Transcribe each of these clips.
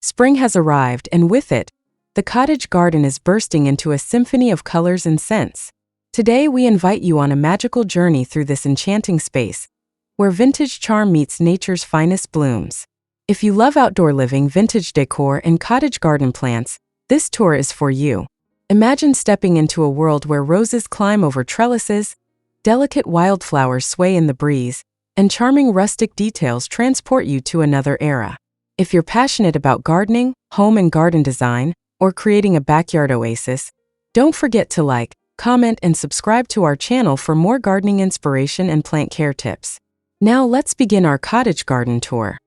Spring has arrived, and with it, the cottage garden is bursting into a symphony of colors and scents. Today we invite you on a magical journey through this enchanting space, where vintage charm meets nature's finest blooms. If you love outdoor living, vintage decor, and cottage garden plants, this tour is for you. Imagine stepping into a world where roses climb over trellises, delicate wildflowers sway in the breeze, and charming rustic details transport you to another era. If you're passionate about gardening, home and garden design, or creating a backyard oasis, don't forget to like, comment, and subscribe to our channel for more gardening inspiration and plant care tips. Now let's begin our cottage garden tour.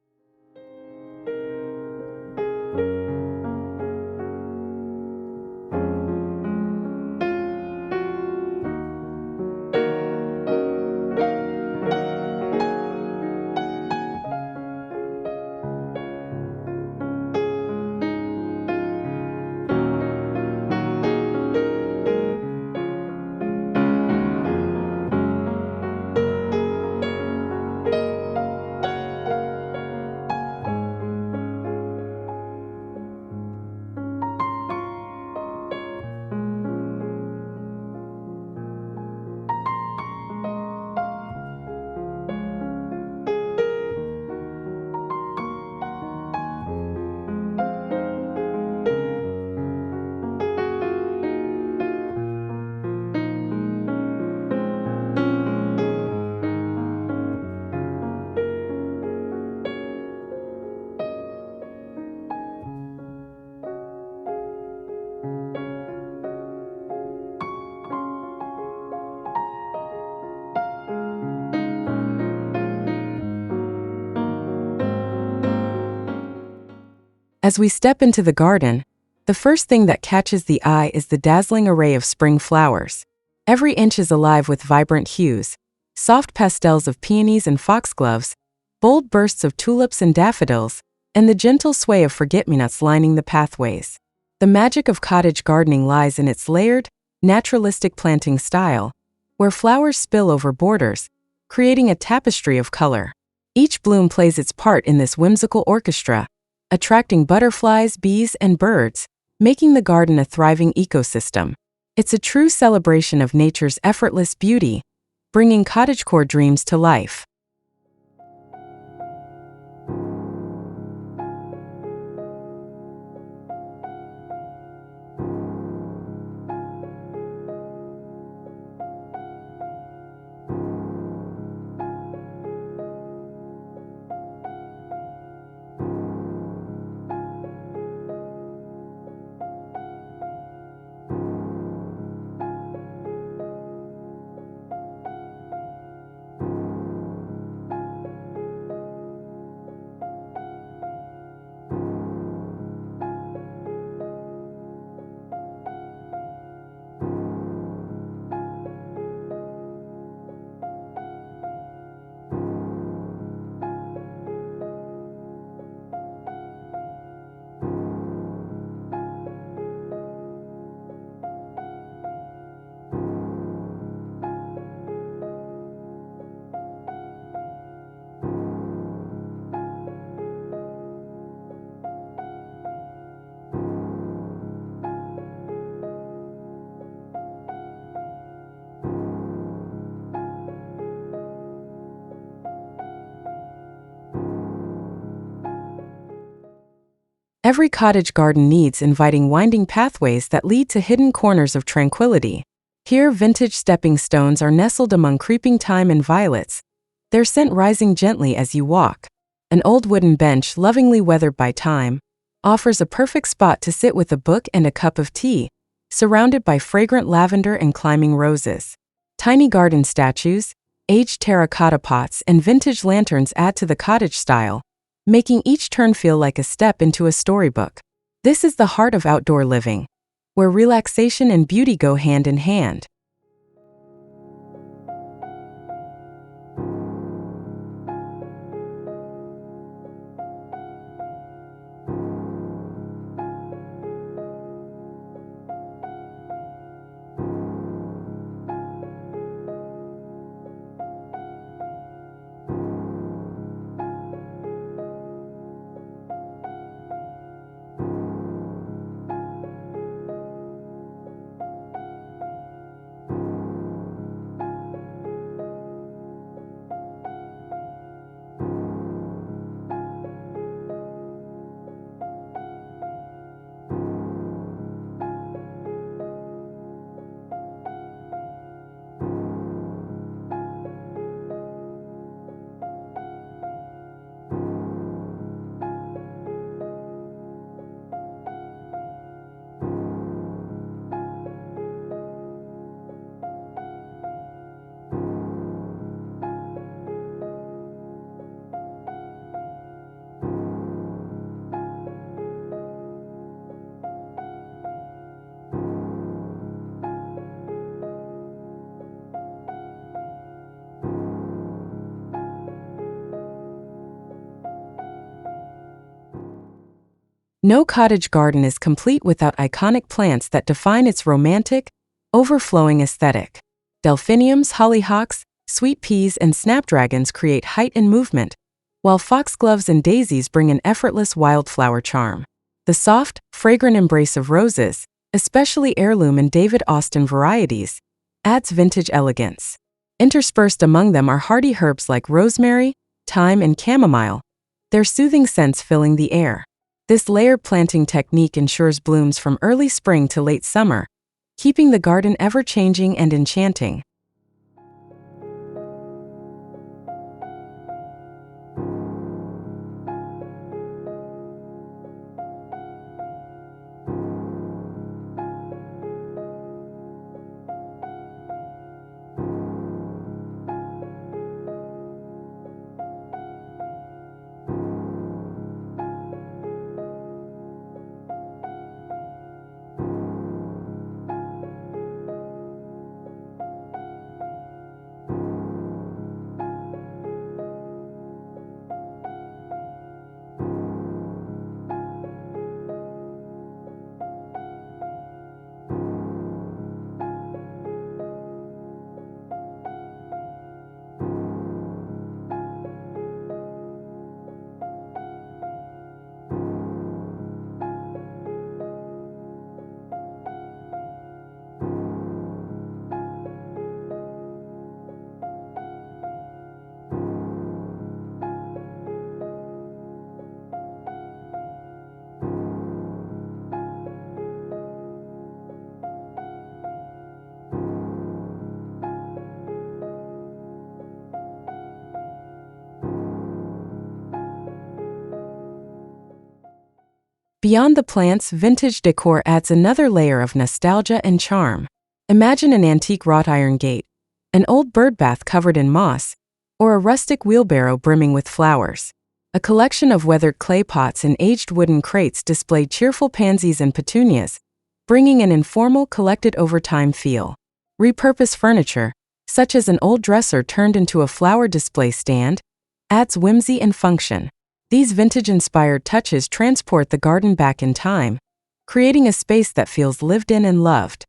As we step into the garden, the first thing that catches the eye is the dazzling array of spring flowers. Every inch is alive with vibrant hues, soft pastels of peonies and foxgloves, bold bursts of tulips and daffodils, and the gentle sway of forget-me-nots lining the pathways. The magic of cottage gardening lies in its layered, naturalistic planting style, where flowers spill over borders, creating a tapestry of color. Each bloom plays its part in this whimsical orchestra, attracting butterflies, bees, and birds, making the garden a thriving ecosystem. It's a true celebration of nature's effortless beauty, bringing cottagecore dreams to life. Every cottage garden needs inviting winding pathways that lead to hidden corners of tranquility. Here, vintage stepping stones are nestled among creeping thyme and violets, their scent rising gently as you walk. An old wooden bench, lovingly weathered by time, offers a perfect spot to sit with a book and a cup of tea, surrounded by fragrant lavender and climbing roses. Tiny garden statues, aged terracotta pots, and vintage lanterns add to the cottage style, making each turn feel like a step into a storybook. This is the heart of outdoor living, where relaxation and beauty go hand in hand. No cottage garden is complete without iconic plants that define its romantic, overflowing aesthetic. Delphiniums, hollyhocks, sweet peas, and snapdragons create height and movement, while foxgloves and daisies bring an effortless wildflower charm. The soft, fragrant embrace of roses, especially heirloom and David Austin varieties, adds vintage elegance. Interspersed among them are hardy herbs like rosemary, thyme, and chamomile, their soothing scents filling the air. This layered planting technique ensures blooms from early spring to late summer, keeping the garden ever-changing and enchanting. Beyond the plants, vintage decor adds another layer of nostalgia and charm. Imagine an antique wrought iron gate, an old birdbath covered in moss, or a rustic wheelbarrow brimming with flowers. A collection of weathered clay pots and aged wooden crates display cheerful pansies and petunias, bringing an informal, collected-over-time feel. Repurposed furniture, such as an old dresser turned into a flower display stand, adds whimsy and function. These vintage-inspired touches transport the garden back in time, creating a space that feels lived in and loved.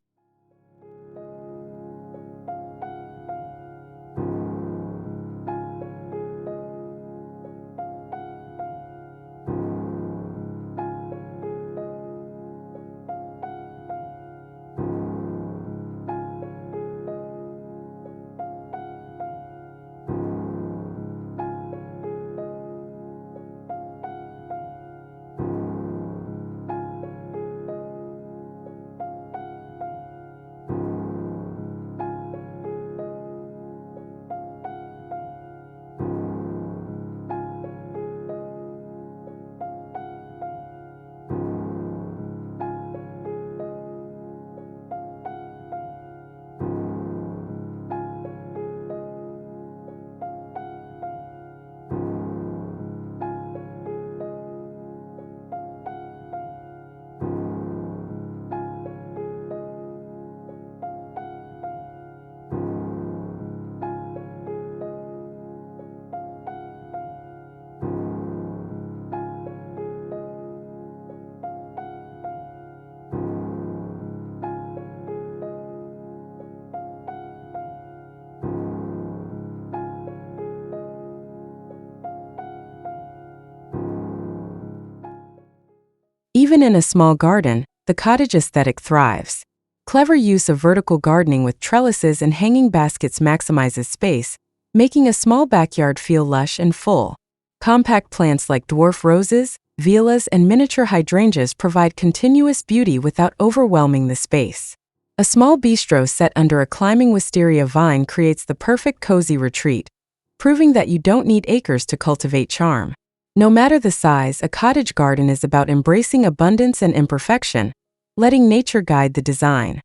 Even in a small garden, the cottage aesthetic thrives. Clever use of vertical gardening with trellises and hanging baskets maximizes space, making a small backyard feel lush and full. Compact plants like dwarf roses, violas, and miniature hydrangeas provide continuous beauty without overwhelming the space. A small bistro set under a climbing wisteria vine creates the perfect cozy retreat, proving that you don't need acres to cultivate charm. No matter the size, a cottage garden is about embracing abundance and imperfection, letting nature guide the design.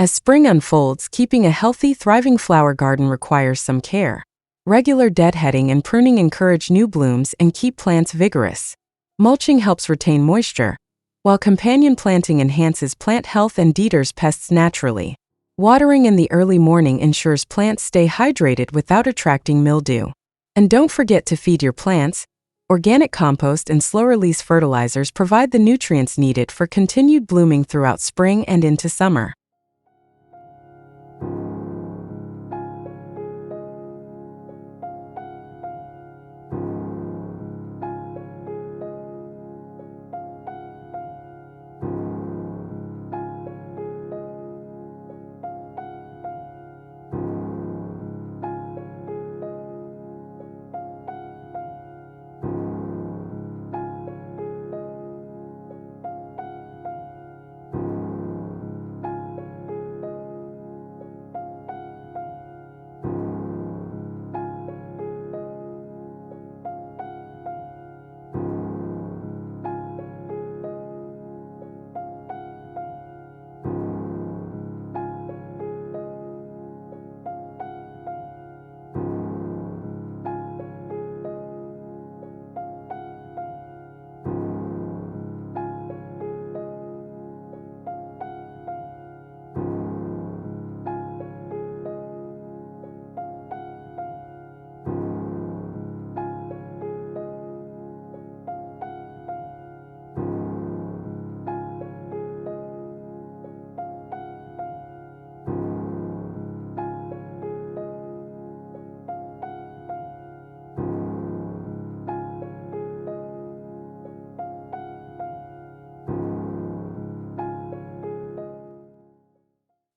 As spring unfolds, keeping a healthy, thriving flower garden requires some care. Regular deadheading and pruning encourage new blooms and keep plants vigorous. Mulching helps retain moisture, while companion planting enhances plant health and deters pests naturally. Watering in the early morning ensures plants stay hydrated without attracting mildew. And don't forget to feed your plants. Organic compost and slow-release fertilizers provide the nutrients needed for continued blooming throughout spring and into summer.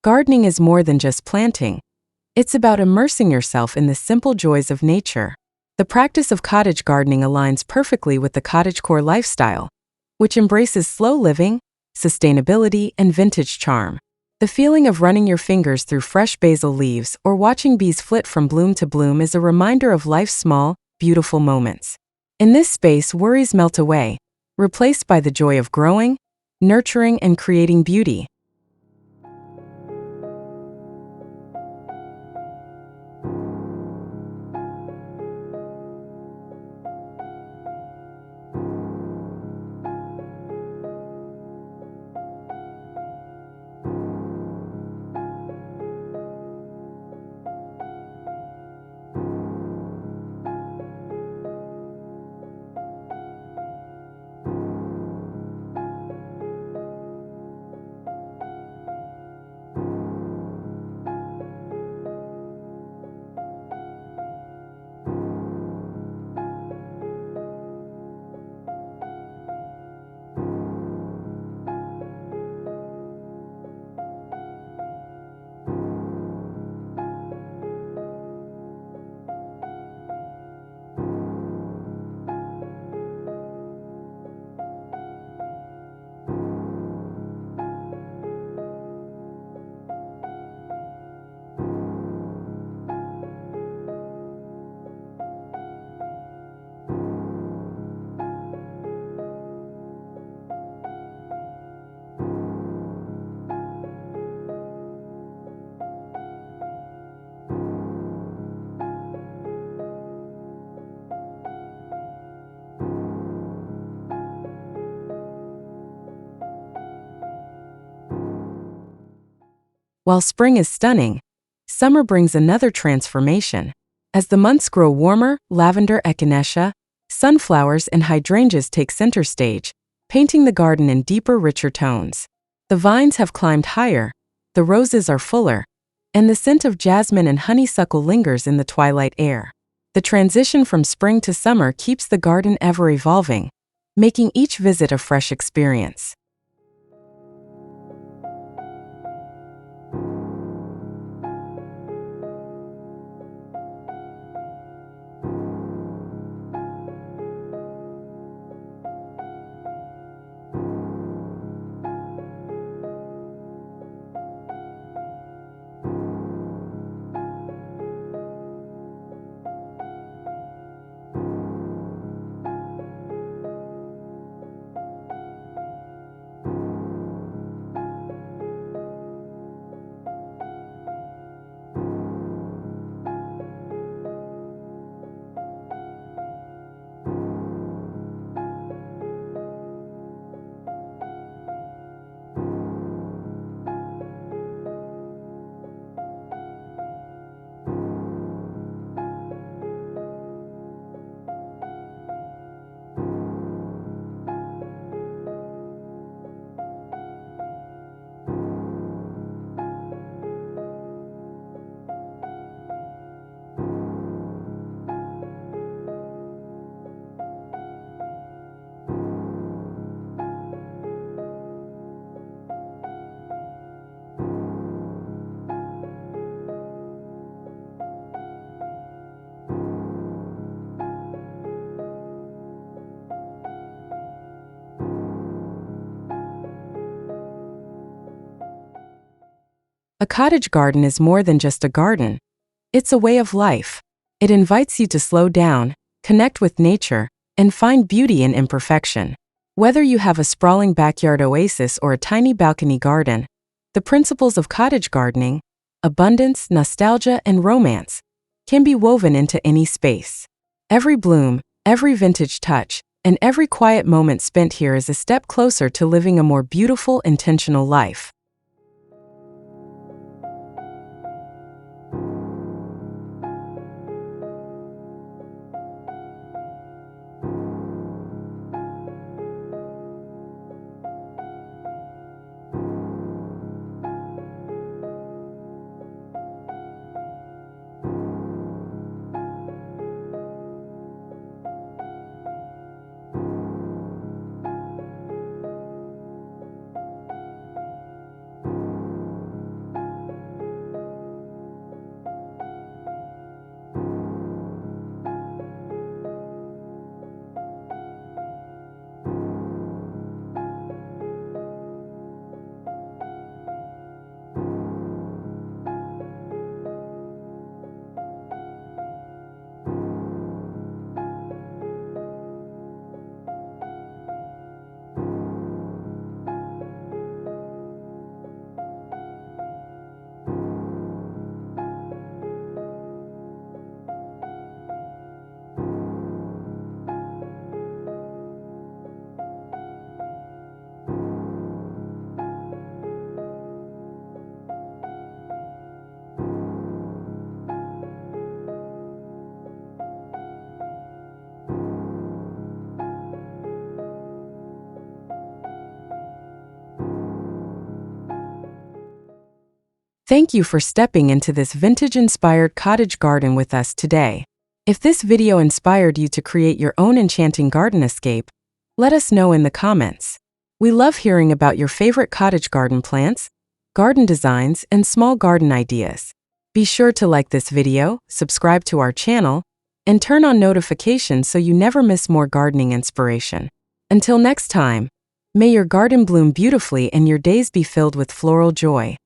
Gardening is more than just planting. It's about immersing yourself in the simple joys of nature. The practice of cottage gardening aligns perfectly with the cottagecore lifestyle, which embraces slow living, sustainability, and vintage charm. The feeling of running your fingers through fresh basil leaves or watching bees flit from bloom to bloom is a reminder of life's small, beautiful moments. In this space, worries melt away, replaced by the joy of growing, nurturing, and creating beauty. While spring is stunning, summer brings another transformation. As the months grow warmer, lavender, echinacea, sunflowers, and hydrangeas take center stage, painting the garden in deeper, richer tones. The vines have climbed higher, the roses are fuller, and the scent of jasmine and honeysuckle lingers in the twilight air. The transition from spring to summer keeps the garden ever evolving, making each visit a fresh experience. A cottage garden is more than just a garden. It's a way of life. It invites you to slow down, connect with nature, and find beauty in imperfection. Whether you have a sprawling backyard oasis or a tiny balcony garden, the principles of cottage gardening, abundance, nostalgia, and romance, can be woven into any space. Every bloom, every vintage touch, and every quiet moment spent here is a step closer to living a more beautiful, intentional life. Thank you for stepping into this vintage-inspired cottage garden with us today. If this video inspired you to create your own enchanting garden escape, let us know in the comments. We love hearing about your favorite cottage garden plants, garden designs, and small garden ideas. Be sure to like this video, subscribe to our channel, and turn on notifications so you never miss more gardening inspiration. Until next time, may your garden bloom beautifully and your days be filled with floral joy.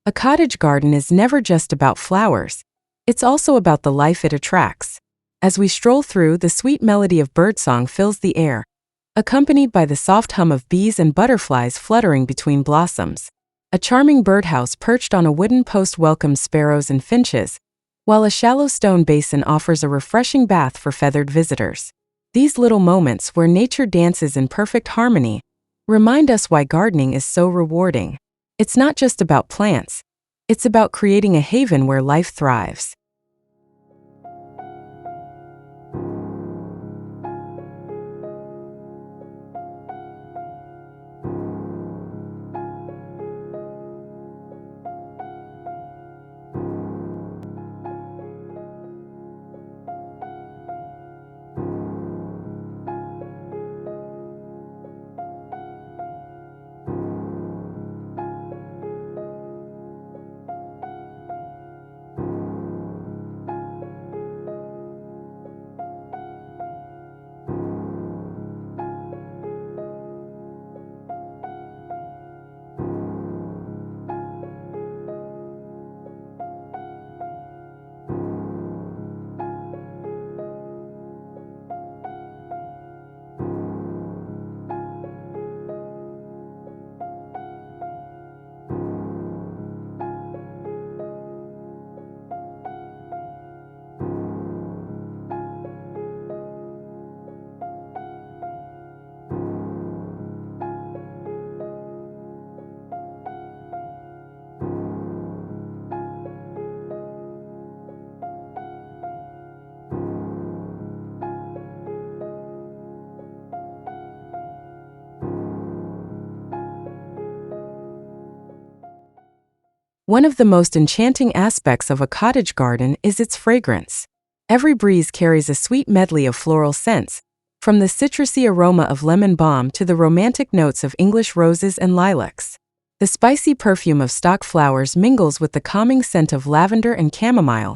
A cottage garden is never just about flowers. It's also about the life it attracts. As we stroll through, the sweet melody of birdsong fills the air, accompanied by the soft hum of bees and butterflies fluttering between blossoms. A charming birdhouse perched on a wooden post welcomes sparrows and finches, while a shallow stone basin offers a refreshing bath for feathered visitors. These little moments where nature dances in perfect harmony remind us why gardening is so rewarding. It's not just about plants. It's about creating a haven where life thrives. One of the most enchanting aspects of a cottage garden is its fragrance. Every breeze carries a sweet medley of floral scents, from the citrusy aroma of lemon balm to the romantic notes of English roses and lilacs. The spicy perfume of stock flowers mingles with the calming scent of lavender and chamomile,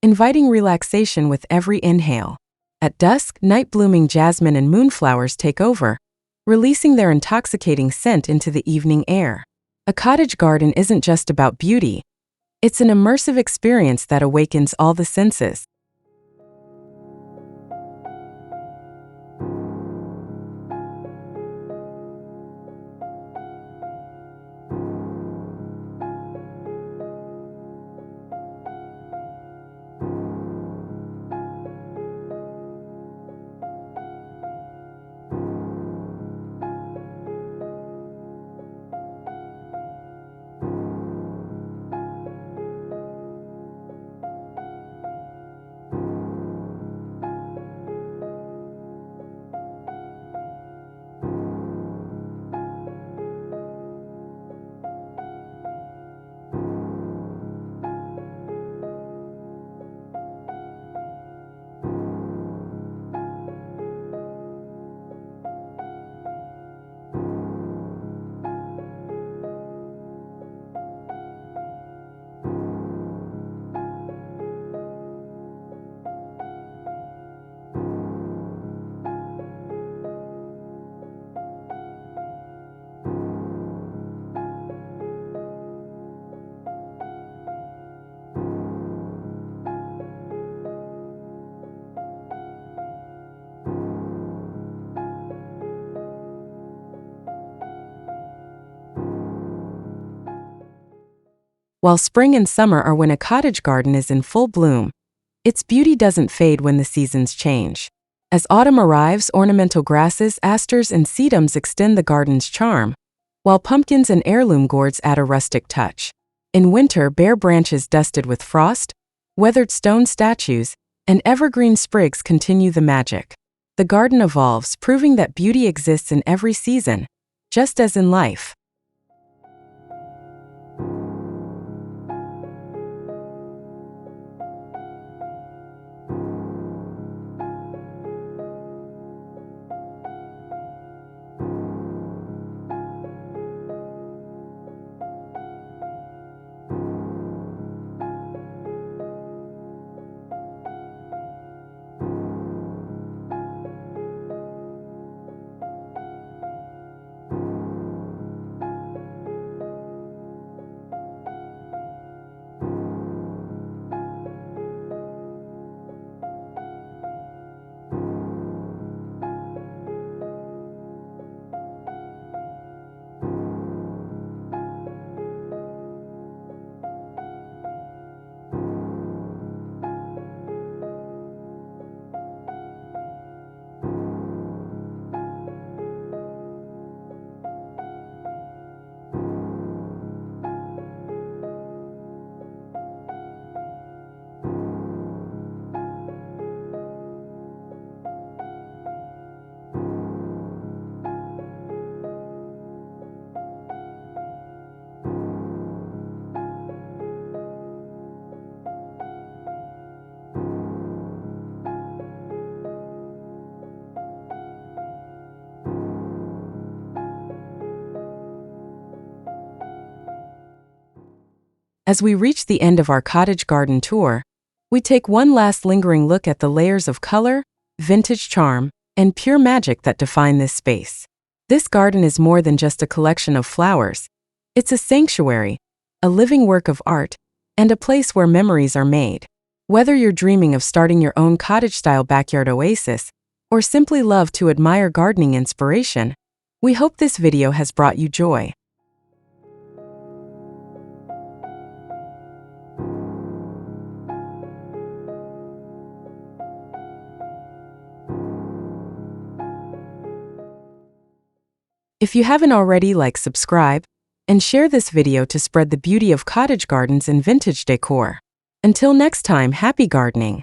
inviting relaxation with every inhale. At dusk, night-blooming jasmine and moonflowers take over, releasing their intoxicating scent into the evening air. A cottage garden isn't just about beauty, it's an immersive experience that awakens all the senses. While spring and summer are when a cottage garden is in full bloom, its beauty doesn't fade when the seasons change. As autumn arrives, ornamental grasses, asters, and sedums extend the garden's charm, while pumpkins and heirloom gourds add a rustic touch. In winter, bare branches dusted with frost, weathered stone statues, and evergreen sprigs continue the magic. The garden evolves, proving that beauty exists in every season, just as in life. As we reach the end of our cottage garden tour, we take one last lingering look at the layers of color, vintage charm, and pure magic that define this space. This garden is more than just a collection of flowers. It's a sanctuary, a living work of art, and a place where memories are made. Whether you're dreaming of starting your own cottage-style backyard oasis, or simply love to admire gardening inspiration, we hope this video has brought you joy. If you haven't already, subscribe, and share this video to spread the beauty of cottage gardens and vintage decor. Until next time, happy gardening!